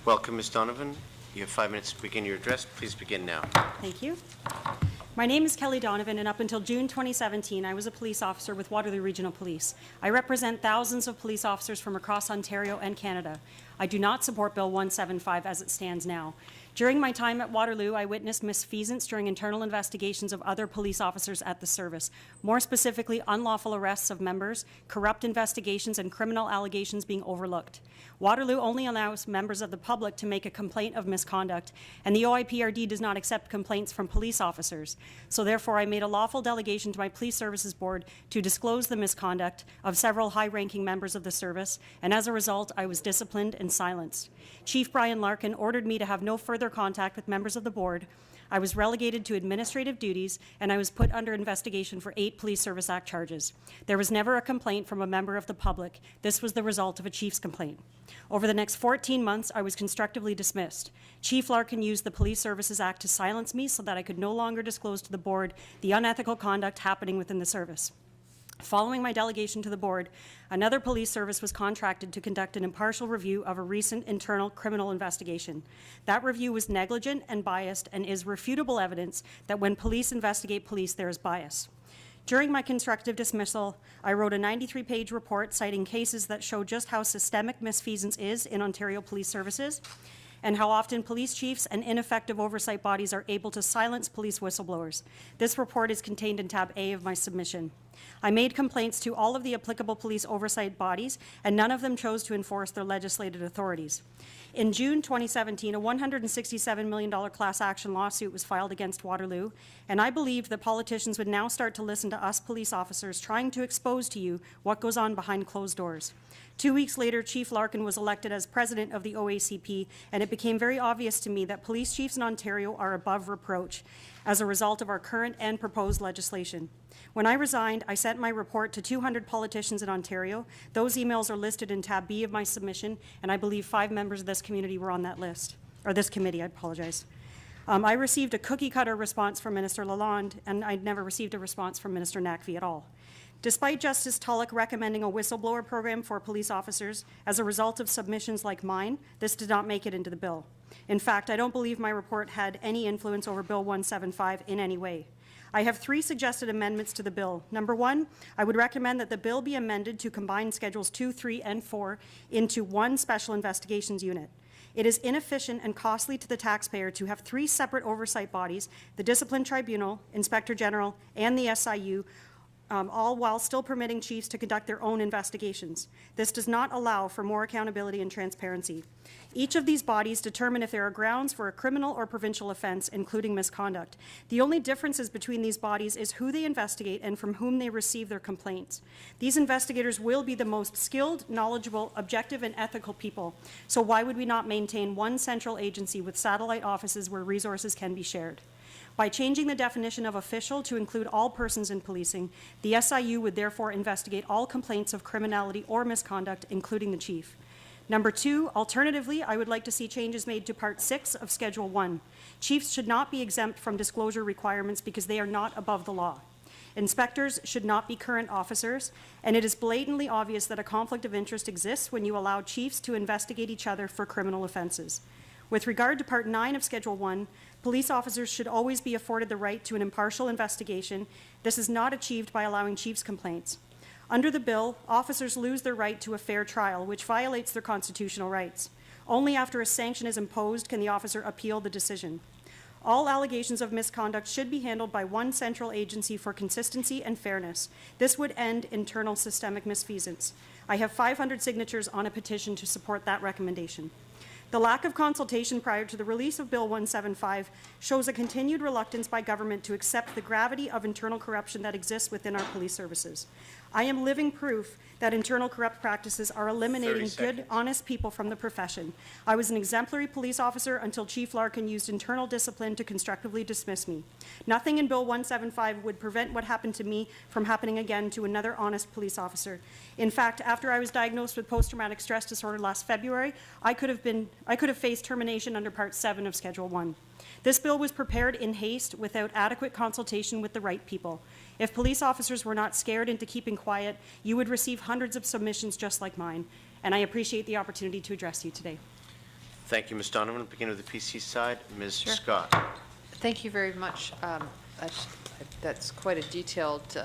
Welcome, Ms. Donovan. You have 5 minutes to begin your address. Please begin now. Thank you. My name is Kelly Donovan, and up until June 2017, I was a police officer with Waterloo Regional Police. I represent thousands of police officers from across Ontario and Canada. I do not support Bill 175 as it stands now. During my time at Waterloo, I witnessed misfeasance during internal investigations of other police officers at the service. More specifically, unlawful arrests of members, corrupt investigations, and criminal allegations being overlooked. Waterloo only allows members of the public to make a complaint of misconduct, and the OIPRD does not accept complaints from police officers. So therefore, I made a lawful delegation to my Police Services Board to disclose the misconduct of several high-ranking members of the service, and as a result, I was disciplined and silenced. Chief Brian Larkin ordered me to have no further contact with members of the board. I was relegated to administrative duties, and I was put under investigation for 8 Police Service Act charges. There was never a complaint from a member of the public. This was the result of a chief's complaint. Over the next 14 months, I was constructively dismissed. Chief Larkin used the Police Services Act to silence me so that I could no longer disclose to the board the unethical conduct happening within the service. Following my delegation to the board, another police service was contracted to conduct an impartial review of a recent internal criminal investigation. That review was negligent and biased and is refutable evidence that when police investigate police, there is bias. During my constructive dismissal, I wrote a 93-page report citing cases that show just how systemic misfeasance is in Ontario police services and how often police chiefs and ineffective oversight bodies are able to silence police whistleblowers. This report is contained in tab A of my submission. I made complaints to all of the applicable police oversight bodies, and none of them chose to enforce their legislated authorities. In June 2017, a $167 million class action lawsuit was filed against Waterloo, and I believed that politicians would now start to listen to us police officers trying to expose to you what goes on behind closed doors. 2 weeks later, Chief Larkin was elected as president of the OACP, and it became very obvious to me that police chiefs in Ontario are above reproach as a result of our current and proposed legislation. When I resigned, I sent my report to 200 politicians in Ontario. Those emails are listed in tab B of my submission, and I believe 5 members of this community were on that list, or this committee, I apologize. I received a cookie-cutter response from Minister Lalonde, and I'd never received a response from Minister Naqvi at all. Despite Justice Tulloch recommending a whistleblower program for police officers, as a result of submissions like mine, this did not make it into the bill. In fact, I don't believe my report had any influence over Bill 175 in any way. I have 3 suggested amendments to the bill. Number 1, I would recommend that the bill be amended to combine Schedules 2, 3, and 4 into one special investigations unit. It is inefficient and costly to the taxpayer to have 3 separate oversight bodies, the Discipline Tribunal, Inspector General, and the SIU, all while still permitting chiefs to conduct their own investigations. This does not allow for more accountability and transparency. Each of these bodies determine if there are grounds for a criminal or provincial offence, including misconduct. The only differences between these bodies is who they investigate and from whom they receive their complaints. These investigators will be the most skilled, knowledgeable, objective, and ethical people. So why would we not maintain one central agency with satellite offices where resources can be shared? By changing the definition of official to include all persons in policing, the SIU would therefore investigate all complaints of criminality or misconduct, including the chief. Number 2, alternatively, I would like to see changes made to Part 6 of Schedule 1. Chiefs should not be exempt from disclosure requirements because they are not above the law. Inspectors should not be current officers, and it is blatantly obvious that a conflict of interest exists when you allow chiefs to investigate each other for criminal offenses. With regard to Part 9 of Schedule 1, police officers should always be afforded the right to an impartial investigation. This is not achieved by allowing chiefs' complaints. Under the bill, officers lose their right to a fair trial, which violates their constitutional rights. Only after a sanction is imposed can the officer appeal the decision. All allegations of misconduct should be handled by one central agency for consistency and fairness. This would end internal systemic misfeasance. I have 500 signatures on a petition to support that recommendation. The lack of consultation prior to the release of Bill 175 shows a continued reluctance by government to accept the gravity of internal corruption that exists within our police services. I am living proof that internal corrupt practices are eliminating good, honest people from the profession. I was an exemplary police officer until Chief Larkin used internal discipline to constructively dismiss me. Nothing in Bill 175 would prevent what happened to me from happening again to another honest police officer. In fact, after I was diagnosed with post-traumatic stress disorder last February, I could have faced termination under Part 7 of Schedule 1. This bill was prepared in haste without adequate consultation with the right people. If police officers were not scared into keeping quiet, you would receive hundreds of submissions just like mine, and I appreciate the opportunity to address you today. Thank you, Ms. Donovan. Begin with the PC side. Ms. Sure. Scott. Thank you very much. That's quite a detailed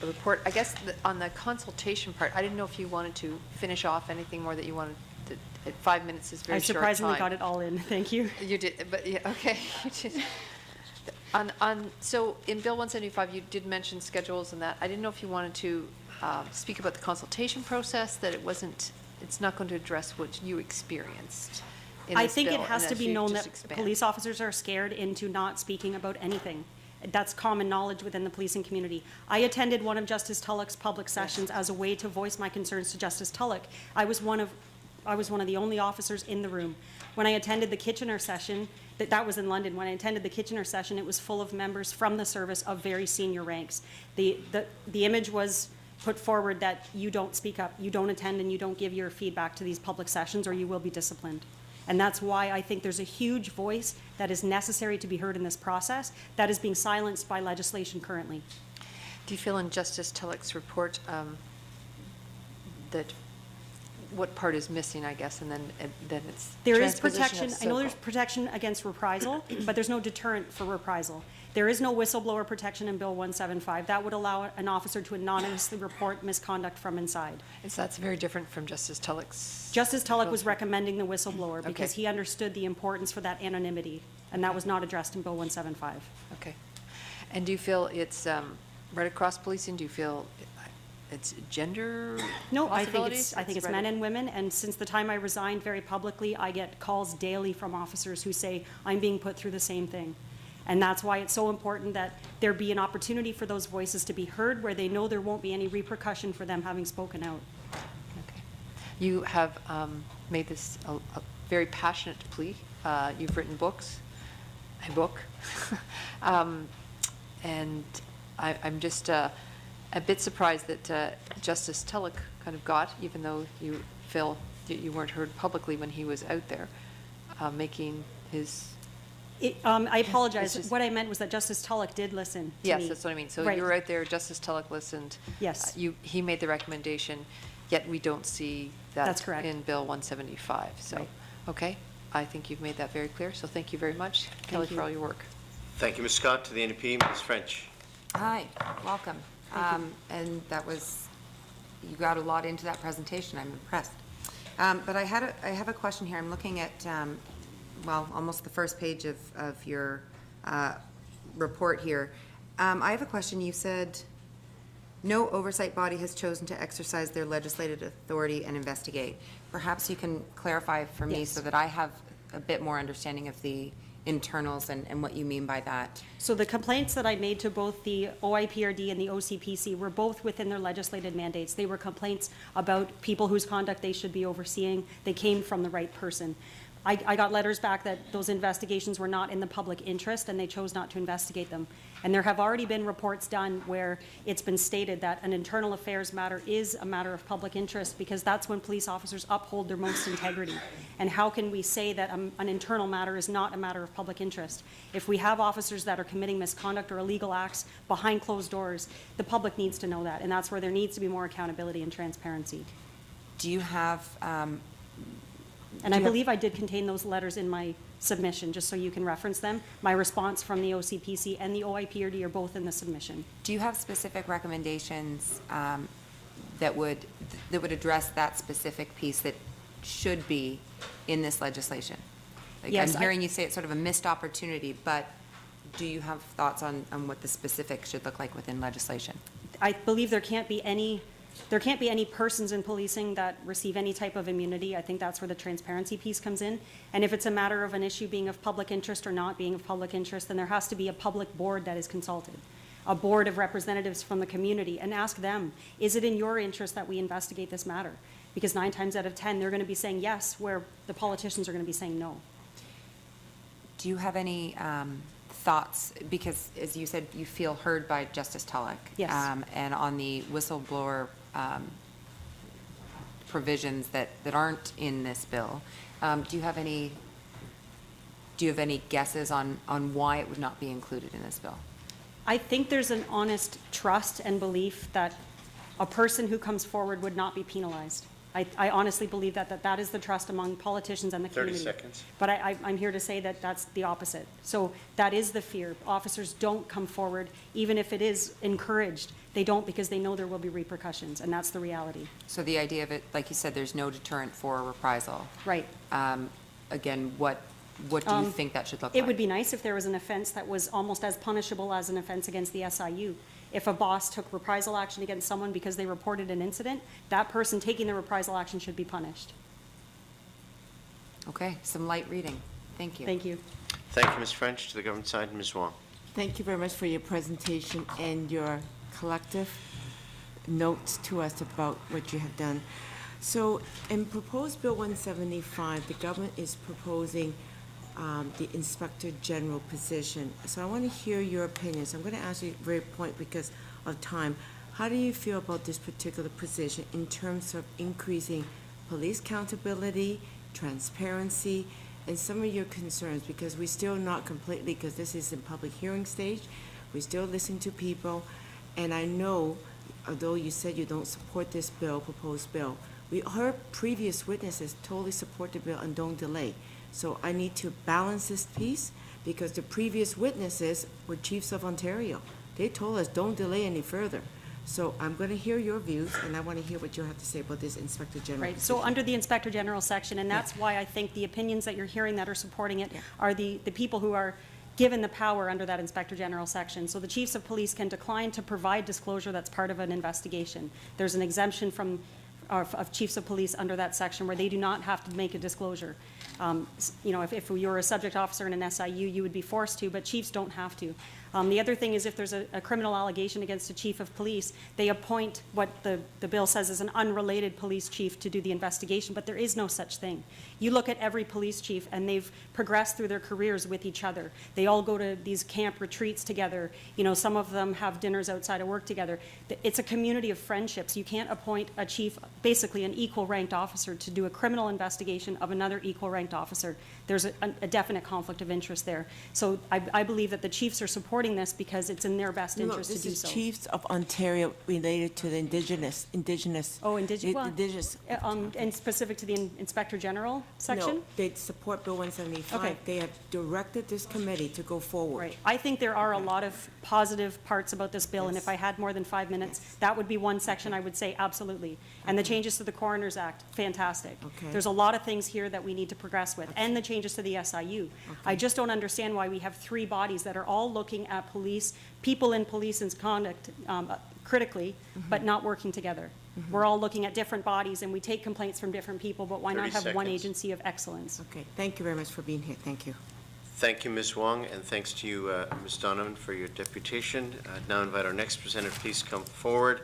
report. I guess on the consultation part, I didn't know if you wanted to finish off anything more that you wanted to, 5 minutes is very I short surprisingly time. got it all in. Thank you. You did, but yeah, okay, you did. So in Bill 175, you did mention schedules and that. I didn't know if you wanted to speak about the consultation process, that it's not going to address what you experienced in I this think it bill, has and to as be you known just that expand. police officers are scared into not speaking about anything. That's common knowledge within the policing community. I attended one of Justice Tulloch's public sessions as a way to voice my concerns to Justice Tulloch. I was one of the only officers in the room. When I attended the Kitchener session, that was in London, when I attended the Kitchener session, it was full of members from the service of very senior ranks. The image was put forward that you don't speak up, you don't attend, and you don't give your feedback to these public sessions, or you will be disciplined. And that's why I think there's a huge voice that is necessary to be heard in this process that is being silenced by legislation currently. Do you feel in Justice Tulloch's report that what part is missing, I guess, and then it's There is transposition of protection, I know there's SOCO? protection against reprisal, but there's no deterrent for reprisal. There is no whistleblower protection in Bill 175. That would allow an officer to anonymously report misconduct from inside. And so that's very different from Justice Tulloch's. Justice Tulloch was recommending the whistleblower because Okay. he understood the importance for that anonymity, and that was not addressed in Bill 175. Okay. And do you feel it's right across policing? Do you feel it's gender No, I think possibilities? it's right men and women, and since the time I resigned very publicly, I get calls daily from officers who say, I'm being put through the same thing. And that's why it's so important that there be an opportunity for those voices to be heard where they know there won't be any repercussion for them having spoken out. Okay. You have made this a very passionate plea. You've written books, a book. And I'm just a bit surprised that Justice Tulloch kind of got, even though you feel that you weren't heard publicly when he was out there making his. I apologize. It's just- What I meant was that Justice Tulloch did listen to Yes, me. that's what I mean. So Right. you were out there, Justice Tulloch listened. Yes. He made the recommendation, yet we don't see that. That's correct. In Bill 175. So, Right. okay, I think you've made that very clear. So thank you very much, Kelly, you. for all your work. Thank you, Ms. Scott. To the NDP, Ms. French. Hi, welcome. And that was, you got a lot into that presentation. I'm impressed. But I have a question here. I'm looking at, well, almost the first page of your report here. I have a question. You said, no oversight body has chosen to exercise their legislative authority and investigate. Perhaps you can clarify for me Yes. so that I have a bit more understanding of the internals and what you mean by that. So the complaints that I made to both the OIPRD and the OCPC were both within their legislated mandates. They were complaints about people whose conduct they should be overseeing. They came from the right person. I got letters back that those investigations were not in the public interest and they chose not to investigate them. And there have already been reports done where it's been stated that an internal affairs matter is a matter of public interest because that's when police officers uphold their most integrity. And how can we say that an internal matter is not a matter of public interest? If we have officers that are committing misconduct or illegal acts behind closed doors, the public needs to know that. And that's where there needs to be more accountability and transparency. Do you have, And I believe I did contain those letters in my submission, just so you can reference them. My response from the OCPC and the OIPRD are both in the submission. do you have specific recommendations that would address that specific piece that should be in this legislation? Like, Yes, I'm hearing you say it's sort of a missed opportunity, but do you have thoughts on what the specifics should look like within legislation? I believe there can't be any persons in policing that receive any type of immunity. I think that's where the transparency piece comes in. And if it's a matter of an issue being of public interest or not being of public interest, then there has to be a public board that is consulted, a board of representatives from the community, and ask them, is it in your interest that we investigate this matter? Because 9 times out of 10, they're going to be saying yes, where the politicians are going to be saying no. Do you have any thoughts, because as you said, you feel heard by Justice Tulloch? Yes. And on the whistleblower provisions that aren't in this bill, do you have any guesses on why it would not be included in this bill? I think there's an honest trust and belief that a person who comes forward would not be penalized. I honestly believe that is the trust among politicians and the 30 community. seconds. But I'm here to say that that's the opposite. So that is the fear. Officers don't come forward, even if it is encouraged. They don't, because they know there will be repercussions, and that's the reality. So the idea of it, like you said, there's no deterrent for reprisal. Right. Again, what do you think that should look like? It would be nice if there was an offense that was almost as punishable as an offense against the SIU. If a boss took reprisal action against someone because they reported an incident, that person taking the reprisal action should be punished. Okay, some light reading. Thank you. Thank you. Thank you, Ms. French. To the government side, Ms. Wong. Thank you very much for your presentation and your collective notes to us about what you have done. So in proposed Bill 175, the government is proposing the Inspector General position. So I want to hear your opinions. I'm going to ask you very point because of time. How do you feel about this particular position in terms of increasing police accountability, transparency, and some of your concerns? Because we're still not completely, because this is in public hearing stage, we're still listening to people. And I know, although you said you don't support this bill, proposed bill, we heard previous witnesses totally support the bill and don't delay. So I need to balance this piece, because the previous witnesses were chiefs of Ontario. They told us, don't delay any further. So I'm going to hear your views, and I want to hear what you have to say about this Inspector General Right, position. so under the Inspector General section, and that's why I think the opinions that you're hearing that are supporting it are the people who are given the power under that Inspector General section. So the chiefs of police can decline to provide disclosure that's part of an investigation. There's an exemption from of chiefs of police under that section where they do not have to make a disclosure. You know, if you were a subject officer in an SIU, you would be forced to, but chiefs don't have to. The other thing is, if there's a criminal allegation against a chief of police, they appoint what the bill says is an unrelated police chief to do the investigation, but there is no such thing. You look at every police chief, and they've progressed through their careers with each other. They all go to these camp retreats together. You know, some of them have dinners outside of work together. It's a community of friendships. You can't appoint a chief, basically an equal-ranked officer, to do a criminal investigation of another equal-ranked officer. There's a definite conflict of interest there. So I believe that the chiefs are supporting this because it's in their best interest to do so. This is Chiefs of Ontario related to the indigenous. Oh, indigenous. Indigenous. And specific to the Inspector General section? No, they support Bill 175. Okay. They have directed this committee to go forward. Right. I think there are a lot of positive parts about this bill, and Yes. if I had more than 5 minutes, that would be one section I would say absolutely. And the changes to the Coroners Act, fantastic. Okay. There's a lot of things here that we need to progress with, and the changes to the SIU. I just don't understand why we have three bodies that are all looking at police, people in police's conduct critically, but not working together. We're all looking at different bodies, and we take complaints from different people, but why not 30 have one seconds. agency of excellence? Okay, thank you very much for being here. Thank you. Thank you, Ms. Wong, and thanks to you, Ms. Donovan, for your deputation. Now invite our next presenter, please come forward.